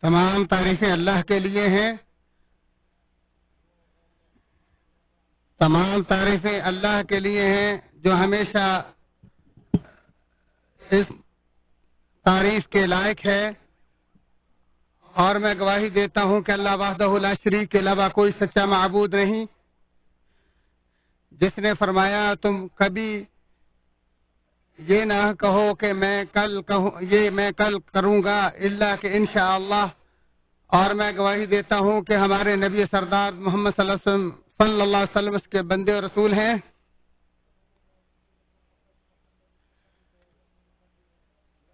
تمام تعریفیں اللہ کے لیے ہیں، تمام تعریفیں اللہ کے لیے ہیں جو ہمیشہ اس تعریف کے لائق ہے، اور میں گواہی دیتا ہوں کہ اللہ وحدہ لا شریک کے علاوہ کوئی سچا معبود نہیں، جس نے فرمایا تم کبھی یہ نہ کہو کہ میں کل کروں گا الا کہ انشاءاللہ، اور میں گواہی دیتا ہوں کہ ہمارے نبی سردار محمد صلی اللہ علیہ وسلم اس کے بندے اور رسول ہیں۔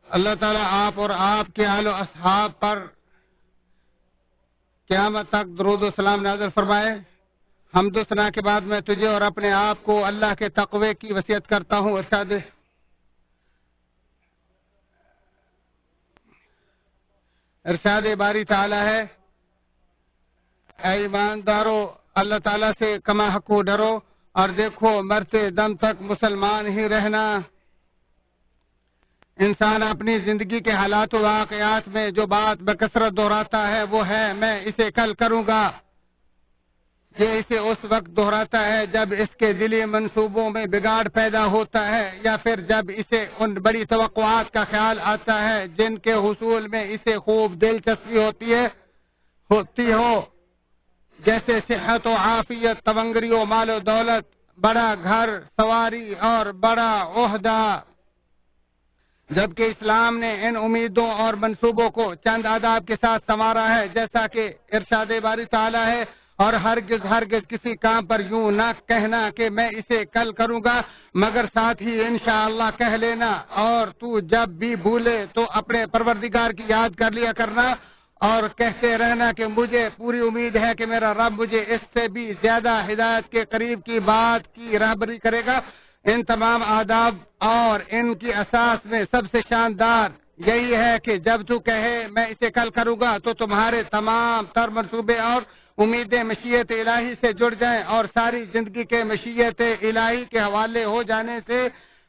اللہ تعالیٰ آپ اور آپ کے اہل و اصحاب پر قیامت تک درود و سلام نازل فرمائے۔ حمد و ثنا کے بعد میں تجھے اور اپنے آپ کو اللہ کے تقوی کی وصیت کرتا ہوں۔ ارشاد باری تعالیٰ ہے، اے ایماندارو اللہ تعالیٰ سے کما حق ڈرو اور دیکھو مرتے دم تک مسلمان ہی رہنا۔ انسان اپنی زندگی کے حالات و واقعات میں جو بات بکثرت دہراتا ہے وہ ہے میں اسے کل کروں گا۔ یہ اسے اس وقت دہراتا ہے جب اس کے دلی منصوبوں میں بگاڑ پیدا ہوتا ہے، یا پھر جب اسے ان بڑی توقعات کا خیال آتا ہے جن کے حصول میں اسے خوب دلچسپی ہوتی ہو، جیسے صحت و عافیت، تونگری و مال و دولت، بڑا گھر، سواری اور بڑا عہدہ۔ جبکہ اسلام نے ان امیدوں اور منصوبوں کو چند آداب کے ساتھ سنوارا ہے، جیسا کہ ارشاد باری تعالیٰ ہے، اور ہرگز کسی کام پر یوں نہ کہنا کہ میں اسے کل کروں گا، مگر ساتھ ہی انشاءاللہ کہہ لینا، اور تو جب بھی بھولے تو اپنے پروردگار کی یاد کر لیا کرنا اور کہتے رہنا کہ مجھے پوری امید ہے کہ میرا رب مجھے اس سے بھی زیادہ ہدایت کے قریب کی بات کی راہبری کرے گا۔ ان تمام آداب اور ان کی اساس میں سب سے شاندار یہی ہے کہ جب تو کہے میں اسے کل کروں گا تو تمہارے تمام تر منصوبے اور امیدیں مشیت الہی سے جڑ جائیں، اور ساری زندگی کے مشیت الہی کے حوالے ہو جانے سے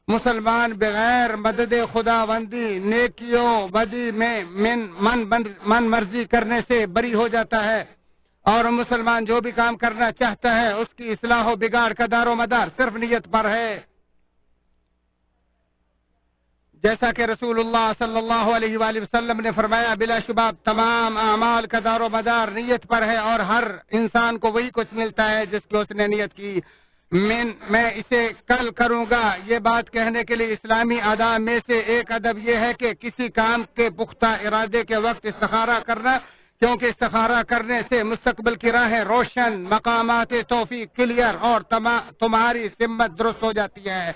مسلمان بغیر مدد خداوندی نیکیوں بدی میں من مرضی کرنے سے بری ہو جاتا ہے، اور مسلمان جو بھی کام کرنا چاہتا ہے اس کی اصلاح و بگاڑ کا دار و مدار صرف نیت پر ہے۔ جیسا کہ رسول اللہ صلی اللہ علیہ وآلہ وسلم نے فرمایا، بلا شبہ تمام اعمال کا دار و مدار نیت پر ہے، اور ہر انسان کو وہی کچھ ملتا ہے جس کی اس نے نیت کی۔ میں اسے کل کروں گا، یہ بات کہنے کے لیے اسلامی آداب میں سے ایک ادب یہ ہے کہ کسی کام کے پختہ ارادے کے وقت استخارہ کرنا، کیونکہ استخارہ کرنے سے مستقبل کی راہیں روشن، مقامات توفیق کلیئر، اور تمہاری سمت درست ہو جاتی ہے۔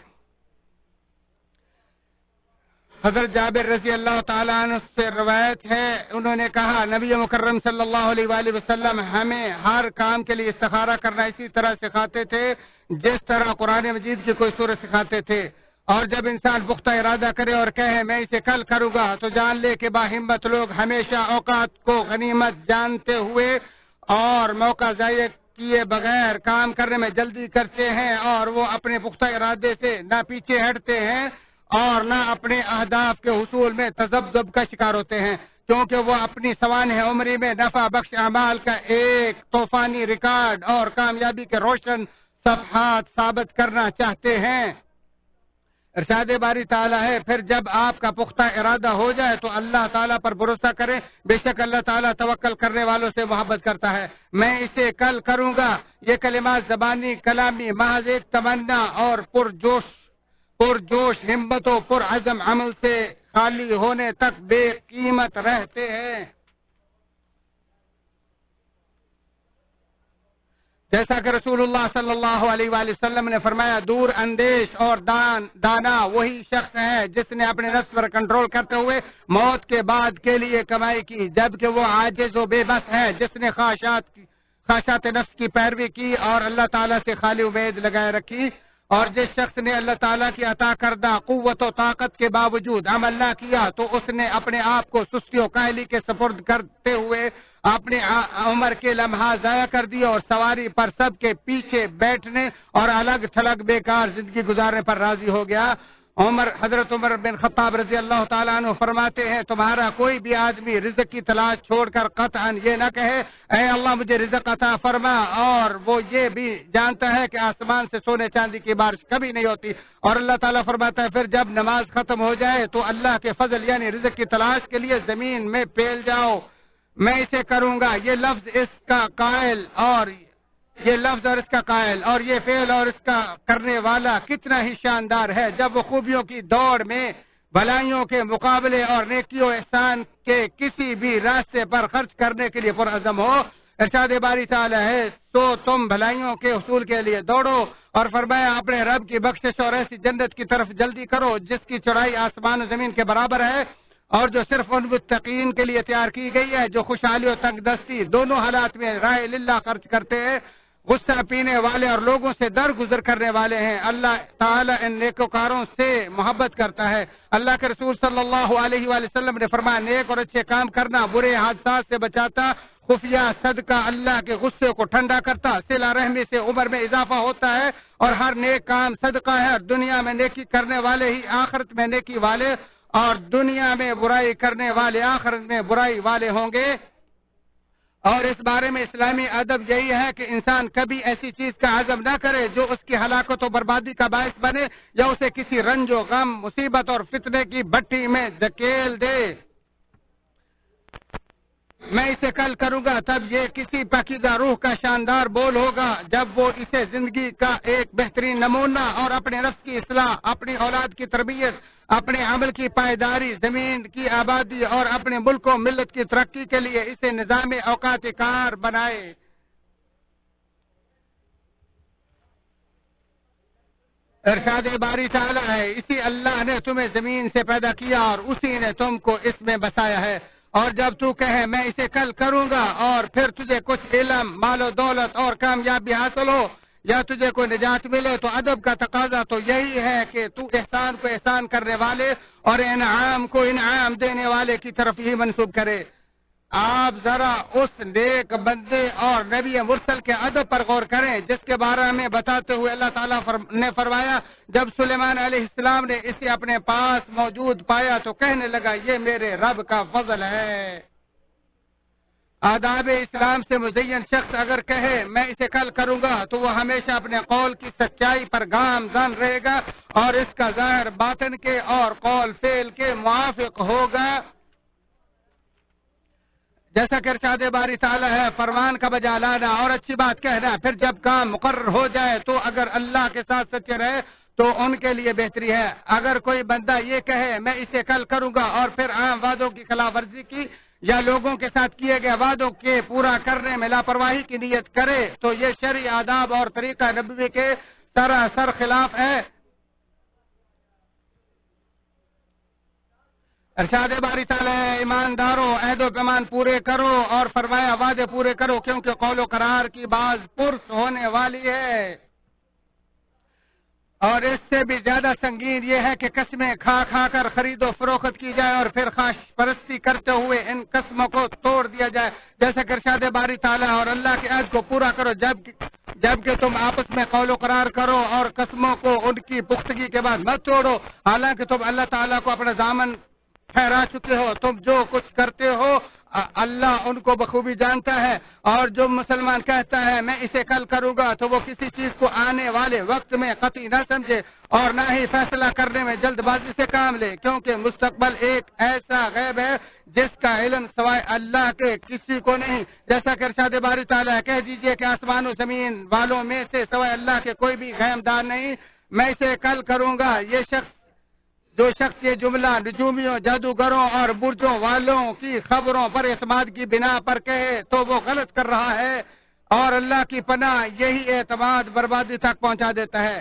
حضرت جابر رضی اللہ تعالیٰ عنہ سے روایت ہے، انہوں نے کہا نبی مکرم صلی اللہ علیہ وآلہ وسلم ہمیں ہر کام کے لیے استخارہ کرنا اسی طرح سکھاتے تھے جس طرح قرآن مجید کی کوئی سورت سکھاتے تھے، اور جب انسان پختہ ارادہ کرے اور کہے میں اسے کل کروں گا تو جان لے کہ باہمت لوگ ہمیشہ اوقات کو غنیمت جانتے ہوئے اور موقع ضائع کیے بغیر کام کرنے میں جلدی کرتے ہیں، اور وہ اپنے پختہ ارادے سے نہ پیچھے ہٹتے ہیں اور نہ اپنے اہداف کے حصول میں تذبذب کا شکار ہوتے ہیں، کیونکہ وہ اپنی سوانح عمری میں نفع بخش اعمال کا ایک طوفانی ریکارڈ اور کامیابی کے روشن صفحات ثابت کرنا چاہتے ہیں۔ ارشاد باری تعالیٰ ہے، پھر جب آپ کا پختہ ارادہ ہو جائے تو اللہ تعالیٰ پر بھروسہ کریں، بے شک اللہ تعالیٰ توکل کرنے والوں سے محبت کرتا ہے۔ میں اسے کل کروں گا، یہ کلمات زبانی کلامی محض ایک تمنا اور پرجوش ہمت و پرعزم عمل سے خالی ہونے تک بے قیمت رہتے ہیں۔ جیسا کہ رسول اللہ صلی اللہ علیہ وآلہ وسلم نے فرمایا، دور اندیش اور دانا وہی شخص ہے جس نے اپنے نفس پر کنٹرول کرتے ہوئے موت کے بعد کے لیے کمائی کی، جبکہ وہ عاجز و بے بس ہے جس نے خواہشات نفس کی پیروی کی اور اللہ تعالیٰ سے خالی امید لگائے رکھی۔ اور جس شخص نے اللہ تعالیٰ کی عطا کردہ قوت و طاقت کے باوجود عمل نہ کیا تو اس نے اپنے آپ کو سستی و کاہلی کے سپرد کرتے ہوئے اپنی عمر کے لمحات ضائع کر دی، اور سواری پر سب کے پیچھے بیٹھنے اور الگ تھلگ بیکار زندگی گزارنے پر راضی ہو گیا۔ حضرت عمر بن خطاب رضی اللہ تعالیٰ عنہ فرماتے ہیں تمہارا کوئی بھی آدمی رزق کی تلاش چھوڑ کر قطعاً یہ نہ کہے اے اللہ مجھے رزق عطا فرما، اور وہ یہ بھی جانتا ہے کہ آسمان سے سونے چاندی کی بارش کبھی نہیں ہوتی، اور اللہ تعالیٰ فرماتا ہے پھر جب نماز ختم ہو جائے تو اللہ کے فضل یعنی رزق کی تلاش کے لیے زمین میں پھیل جاؤ، میں اسے کروں گا۔ یہ لفظ اس کا قائل اور اس کا قائل اور یہ فعل اور اس کا کرنے والا کتنا ہی شاندار ہے جب وہ خوبیوں کی دوڑ میں بھلائیوں کے مقابلے اور نیکیوں احسان کے کسی بھی راستے پر خرچ کرنے کے لیے پرعزم ہو۔ ارشاد باری تعالی ہے تو تم بھلائیوں کے حصول کے لیے دوڑو، اور فرمایا اپنے رب کی بخشش اور ایسی جنت کی طرف جلدی کرو جس کی چوڑائی آسمان و زمین کے برابر ہے، اور جو صرف ان متقین کے لیے تیار کی گئی ہے جو خوشحالی اور تنگ دستی دونوں حالات میں راہ للہ خرچ کرتے ہیں، غصہ پینے والے اور لوگوں سے درگزر کرنے والے ہیں۔ اللہ تعالیٰ ان نیکوکاروں سے محبت کرتا ہے۔ اللہ کے رسول صلی اللہ علیہ وآلہ وسلم نے فرمایا نیک اور اچھے کام کرنا برے حادثات سے بچاتا، خفیہ صدقہ اللہ کے غصے کو ٹھنڈا کرتا، صلہ رحمی سے عمر میں اضافہ ہوتا ہے، اور ہر نیک کام صدقہ ہے، اور دنیا میں نیکی کرنے والے ہی آخرت میں نیکی والے، اور دنیا میں برائی کرنے والے آخرت میں برائی والے ہوں گے۔ اور اس بارے میں اسلامی ادب یہی ہے کہ انسان کبھی ایسی چیز کا عزم نہ کرے جو اس کی ہلاکت و بربادی کا باعث بنے، یا اسے کسی رنج و غم، مصیبت اور فتنے کی بھٹی میں دھکیل دے۔ میں اسے کل کروں گا تب یہ کسی پاکیزہ روح کا شاندار بول ہوگا جب وہ اسے زندگی کا ایک بہترین نمونہ اور اپنے نفس کی اصلاح، اپنی اولاد کی تربیت، اپنے عمل کی پائیداری، زمین کی آبادی اور اپنے ملک و ملت کی ترقی کے لیے اسے نظام اوقات کار بنائے۔ ارشاد باری تعالی ہے اسی اللہ نے تمہیں زمین سے پیدا کیا اور اسی نے تم کو اس میں بسایا ہے، اور جب تو کہے میں اسے کل کروں گا اور پھر تجھے کچھ علم، مال و دولت اور کامیابی حاصل ہو یا تجھے کوئی نجات ملے، تو ادب کا تقاضا تو یہی ہے کہ تو احسان کو احسان کرنے والے اور انعام کو انعام دینے والے کی طرف ہی منسوب کرے۔ آپ ذرا اس نیک بندے اور نبی مرسل کے ادب پر غور کریں جس کے بارے میں بتاتے ہوئے اللہ تعالیٰ نے فرمایا جب سلیمان علیہ السلام نے اسے اپنے پاس موجود پایا تو کہنے لگا یہ میرے رب کا فضل ہے۔ آداب اسلام سے مزین شخص اگر کہے میں اسے کل کروں گا تو وہ ہمیشہ اپنے قول کی سچائی پر گامزن رہے گا اور اس کا ظاہر باطن کے اور قول فعل کے موافق ہوگا۔ جیسا کہ ارشاد باری تعالیٰ ہے فرمان کا بجا لانا اور اچھی بات کہنا، پھر جب کام مقرر ہو جائے تو اگر اللہ کے ساتھ سچے رہے تو ان کے لیے بہتری ہے۔ اگر کوئی بندہ یہ کہے میں اسے کل کروں گا اور پھر عام وعدوں کی خلاف ورزی کی یا لوگوں کے ساتھ کیے گئے وعدوں کے پورا کرنے میں لاپرواہی کی نیت کرے تو یہ شرعی آداب اور طریقہ نبوی کے سراسر خلاف ہے۔ ارشاد باری تعالیٰ ایمانداروں عہد و پیمان پورے کرو اور فرمایا وعدے پورے کرو کیونکہ قول و قرار کی باز پرس ہونے والی ہے۔ اور اس سے بھی زیادہ سنگین یہ ہے کہ قسمیں کھا کھا کر خرید و فروخت کی جائے اور پھر خواہش پرستی کرتے ہوئے ان قسموں کو توڑ دیا جائے، جیسا کہ ارشاد باری تعالیٰ اور اللہ کے عہد کو پورا کرو جبکہ تم آپس میں قول و قرار کرو اور قسموں کو ان کی پختگی کے بعد مت توڑو، حالانکہ تم اللہ تعالیٰ کو اپنا ضامن ٹھہرا چکے ہو۔ تم جو کچھ کرتے ہو اللہ ان کو بخوبی جانتا ہے۔ اور جو مسلمان کہتا ہے میں اسے کل کروں گا تو وہ کسی چیز کو آنے والے وقت میں قطعی نہ سمجھے اور نہ ہی فیصلہ کرنے میں جلد بازی سے کام لے، کیونکہ مستقبل ایک ایسا غیب ہے جس کا علم سوائے اللہ کے کسی کو نہیں۔ جیسا کہ ارشاد باری تعالیٰ کہہ دیجئے کہ آسمان و زمین والوں میں سے سوائے اللہ کے کوئی بھی غیبدار نہیں، میں اسے کل کروں گا۔ جو شخص یہ جملہ نجومیوں، جادوگروں اور برجوں والوں کی خبروں پر اعتماد کی بنا پر کہے تو وہ غلط کر رہا ہے، اور اللہ کی پناہ یہی اعتماد بربادی تک پہنچا دیتا ہے۔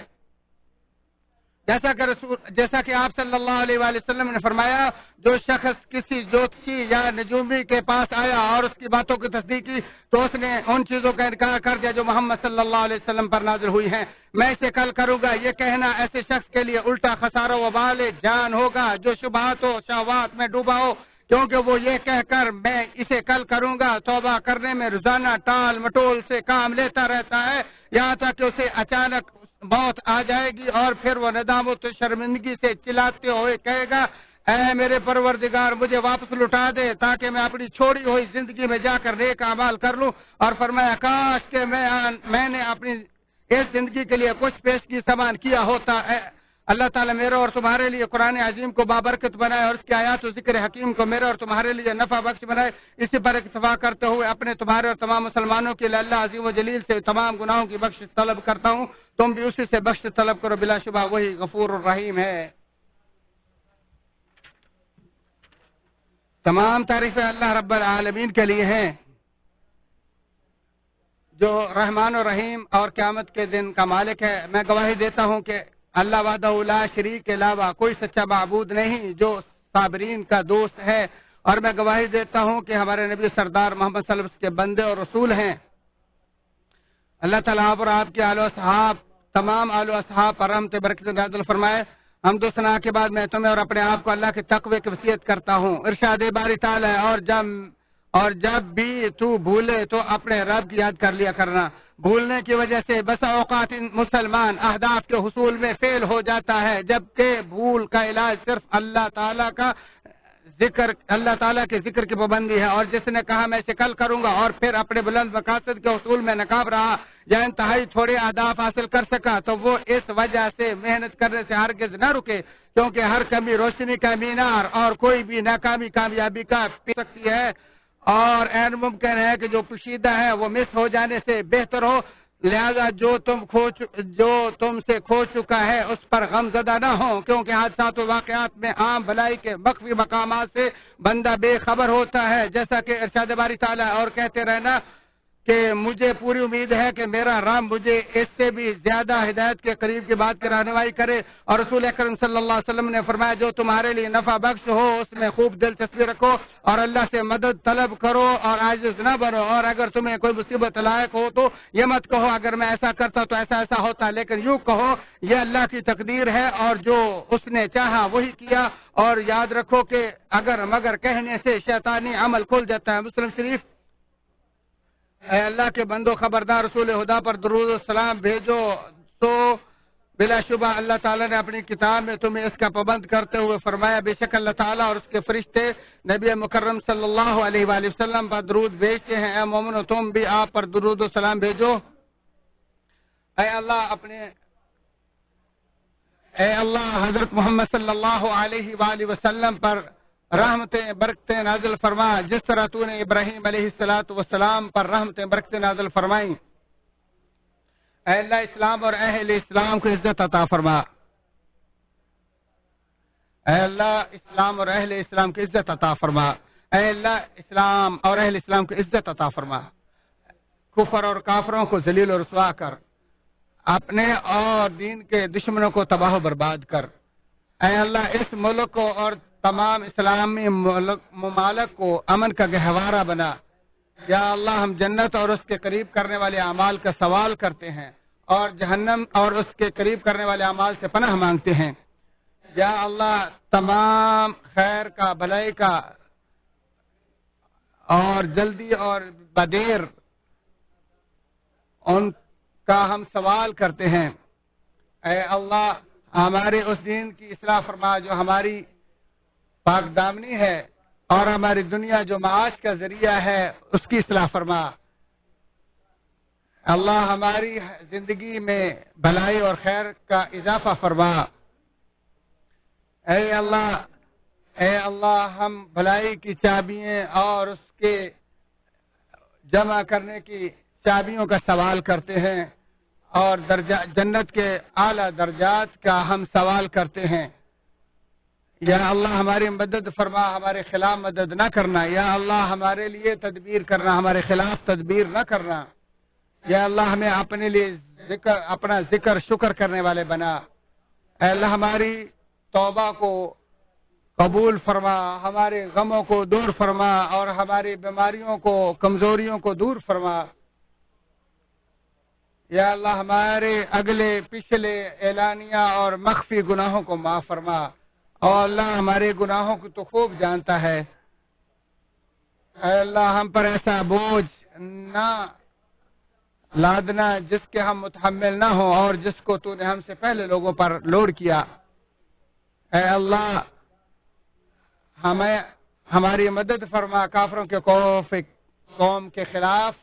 جیسا کہ آپ صلی اللہ علیہ وآلہ وسلم نے فرمایا جو شخص کسی جوتشی یا نجومی کے پاس آیا اور اس کی باتوں کی تصدیق کی تو اس نے ان چیزوں کا انکار کر دیا جو محمد صلی اللہ علیہ وسلم پر نازل ہوئی ہیں۔ میں اسے کل کروں گا یہ کہنا ایسے شخص کے لیے الٹا خسارہ و وبال جان ہوگا جو شبہات و شہوات میں ڈوبا ہو، کیونکہ وہ یہ کہہ کر میں اسے کل کروں گا توبہ کرنے میں روزانہ ٹال مٹول سے کام لیتا رہتا ہے، یہاں تک کہ اسے اچانک موت آ جائے گی اور پھر وہ ندامت و شرمندگی سے چلاتے ہوئے کہے گا اے میرے پروردگار مجھے واپس لوٹا دے تاکہ میں اپنی چھوڑی ہوئی زندگی میں جا کر نیک اعمال کر لوں. اور فرمایا کاش کہ میں نے اپنی اس زندگی کے لیے کچھ پیش کی سامان کیا ہوتا. اللہ تعالیٰ میرے اور تمہارے لیے قرآن عظیم کو بابرکت بنائے اور اس کی آیات و ذکر حکیم کو میرے اور تمہارے لیے نفع بخش بنائے. اسی پر اتفاق کرتے ہوئے اپنے تمہارے اور تمام مسلمانوں کے لیے اللہ عظیم و جلیل سے تمام گناہوں کی بخش طلب کرتا ہوں. تم بھی اسی سے بخش طلب کرو، بلا شبہ وہی غفور الرحیم ہے. تمام تعریفیں اللہ رب العالمین کے لیے ہیں جو رحمان و رحیم اور قیامت کے دن کا مالک ہے. میں گواہی دیتا ہوں کہ اللہ وحدہ لا شریک کے علاوہ کوئی سچا معبود نہیں جو صابرین کا دوست ہے. اور میں گواہی دیتا ہوں کہ ہمارے نبی سردار محمد صلی اللہ علیہ وسلم کے بندے اور رسول ہیں. اللہ تعالیٰ آپ اور آپ کے آل و اصحاب تمام آل و اصحاب پر رحمت برکت نازل فرمائے. حمد و ثنا کے بعد میں تمہیں اور اپنے آپ کو اللہ کے تقوی کی وصیت کرتا ہوں. ارشاد باری تعالی اور جب بھی تو بھولے تو اپنے رب کی یاد کر لیا کرنا. بھولنے کی وجہ سے بسا اوقات مسلمان اہداف کے حصول میں فیل ہو جاتا ہے، جبکہ بھول کا علاج صرف اللہ تعالیٰ کے ذکر کی پابندی ہے. اور جس نے کہا میں اسے کل کروں گا اور پھر اپنے بلند مقاصد کے حصول میں ناکام رہا یا انتہائی تھوڑے اہداف حاصل کر سکا تو وہ اس وجہ سے محنت کرنے سے ہرگز نہ رکے، کیونکہ ہر کمی روشنی کا مینار اور کوئی بھی ناکامی کامیابی کا پی سکتی ہے. اور این ممکن ہے کہ جو پوشیدہ ہے وہ مس ہو جانے سے بہتر ہو. لہذا جو تم سے کھو چکا ہے اس پر غم زدہ نہ ہو، کیونکہ حادثات و واقعات میں عام بھلائی کے مخفی مقامات سے بندہ بے خبر ہوتا ہے. جیسا کہ ارشاد باری تعالیٰ اور کہتے رہنا کہ مجھے پوری امید ہے کہ میرا رب مجھے اس سے بھی زیادہ ہدایت کے قریب کی بات کی رہنمائی کرے. اور رسول اکرم صلی اللہ علیہ وسلم نے فرمایا جو تمہارے لیے نفع بخش ہو اس میں خوب دلچسپی رکھو اور اللہ سے مدد طلب کرو اور عاجز نہ بنو. اور اگر تمہیں کوئی مصیبت لاحق ہو تو یہ مت کہو اگر میں ایسا کرتا تو ایسا ہوتا، لیکن یوں کہو یہ اللہ کی تقدیر ہے اور جو اس نے چاہا وہی کیا. اور یاد رکھو کہ اگر مگر کہنے سے شیطانی عمل کھل جاتا ہے. مسلم شریف. اے اللہ کے بندو خبردار رسول خدا پر درود و سلام بھیجو تو بلا شبہ اللہ تعالیٰ نے اپنی کتاب میں تمہیں اس کا پابند کرتے ہوئے فرمایا بے شک اللہ تعالیٰ اور اس کے فرشتے نبی مکرم صلی اللہ علیہ وآلہ وسلم پر درود بھیجتے ہیں. اے مومنو تم بھی آپ پر درود و سلام بھیجو. اے اللہ حضرت محمد صلی اللہ علیہ وآلہ وسلم پر رحمتیں برکتیں نازل فرما جس طرح تو نے ابراہیم علیہ السلام پر رحمتیں برکتیں نازل فرمائیں. اے اللہ اسلام اور اہل اسلام کو عزت عطا فرما. اے اللہ اسلام اور اہل اسلام کی عزت عطا فرما. اے اللہ اسلام اور اہل اسلام کی عزت عطا فرما. کفر اور کافروں کو ذلیل و رسوا کر، اپنے اور دین کے دشمنوں کو تباہ و برباد کر. اے اللہ اس ملک کو اور تمام اسلامی ممالک کو امن کا گہوارہ بنا. یا اللہ ہم جنت اور اس کے قریب کرنے والے اعمال کا سوال کرتے ہیں اور جہنم اور اس کے قریب کرنے والے اعمال سے پناہ مانگتے ہیں. یا اللہ تمام خیر کا بھلائی کا اور جلدی اور بدیر ان کا ہم سوال کرتے ہیں. اے اللہ ہمارے اس دین کی اصلاح فرما جو ہماری پاک دامنی ہے اور ہماری دنیا جو معاش کا ذریعہ ہے اس کی اصلاح فرما. اللہ ہماری زندگی میں بھلائی اور خیر کا اضافہ فرما. اے اللہ ہم بھلائی کی چابیاں اور اس کے جمع کرنے کی چابیوں کا سوال کرتے ہیں اور جنت کے اعلیٰ درجات کا ہم سوال کرتے ہیں. یا اللہ ہماری مدد فرما، ہمارے خلاف مدد نہ کرنا. یا اللہ ہمارے لیے تدبیر کرنا، ہمارے خلاف تدبیر نہ کرنا. یا اللہ ہمیں اپنے لیے اپنا ذکر شکر کرنے والے بنا. اے اللہ ہماری توبہ کو قبول فرما، ہمارے غموں کو دور فرما اور ہماری بیماریوں کو کمزوریوں کو دور فرما. یا اللہ ہمارے اگلے پچھلے اعلانیہ اور مخفی گناہوں کو معاف فرما. اور اللہ ہمارے گناہوں کو تو خوب جانتا ہے. اے اللہ ہم پر ایسا بوجھ نہ لادنا جس کے ہم متحمل نہ ہوں اور جس کو تو نے ہم سے پہلے لوگوں پر لوڈ کیا۔ اے اللہ ہمیں ہماری مدد فرما کافروں کے قوم کے خلاف۔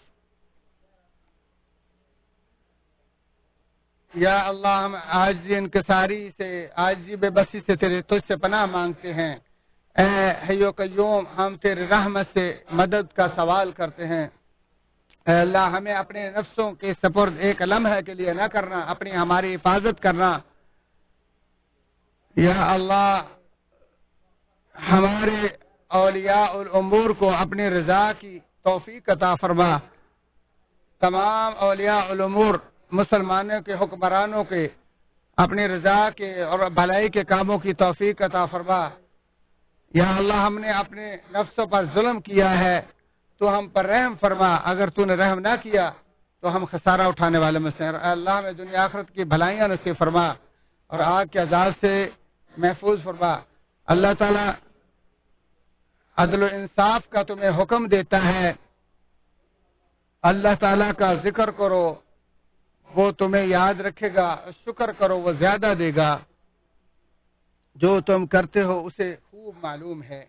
یا اللہ ہم عاجزی انکساری سے عاجزی بے بسی سے تجھ سے پناہ مانگتے ہیں۔ اے حی و قیوم ہم تیرے رحمت سے مدد کا سوال کرتے ہیں۔ اے اللہ ہمیں اپنے نفسوں کے سپرد ایک لمحے کے لیے نہ کرنا، اپنی ہماری حفاظت کرنا۔ یا اللہ ہمارے اولیاء الامور کو اپنی رضا کی توفیق عطا فرما۔ تمام اولیاء الامور مسلمانوں کے حکمرانوں کے اپنی رضا کے اور بھلائی کے کاموں کی توفیق عطا فرما۔ یا اللہ ہم نے اپنے نفسوں پر ظلم کیا ہے، تو ہم پر رحم فرما۔ اگر تو نے رحم نہ کیا تو ہم خسارہ اٹھانے والے میں سے ہیں۔ اللہ ہمیں دنیا آخرت کی بھلائیاں نصیب فرما اور آگ کے عذاب سے محفوظ فرما۔ اللہ تعالی عدل و انصاف کا تمہیں حکم دیتا ہے، اللہ تعالیٰ کا ذکر کرو وہ تمہیں یاد رکھے گا، شکر کرو وہ زیادہ دے گا، جو تم کرتے ہو اسے خوب معلوم ہے۔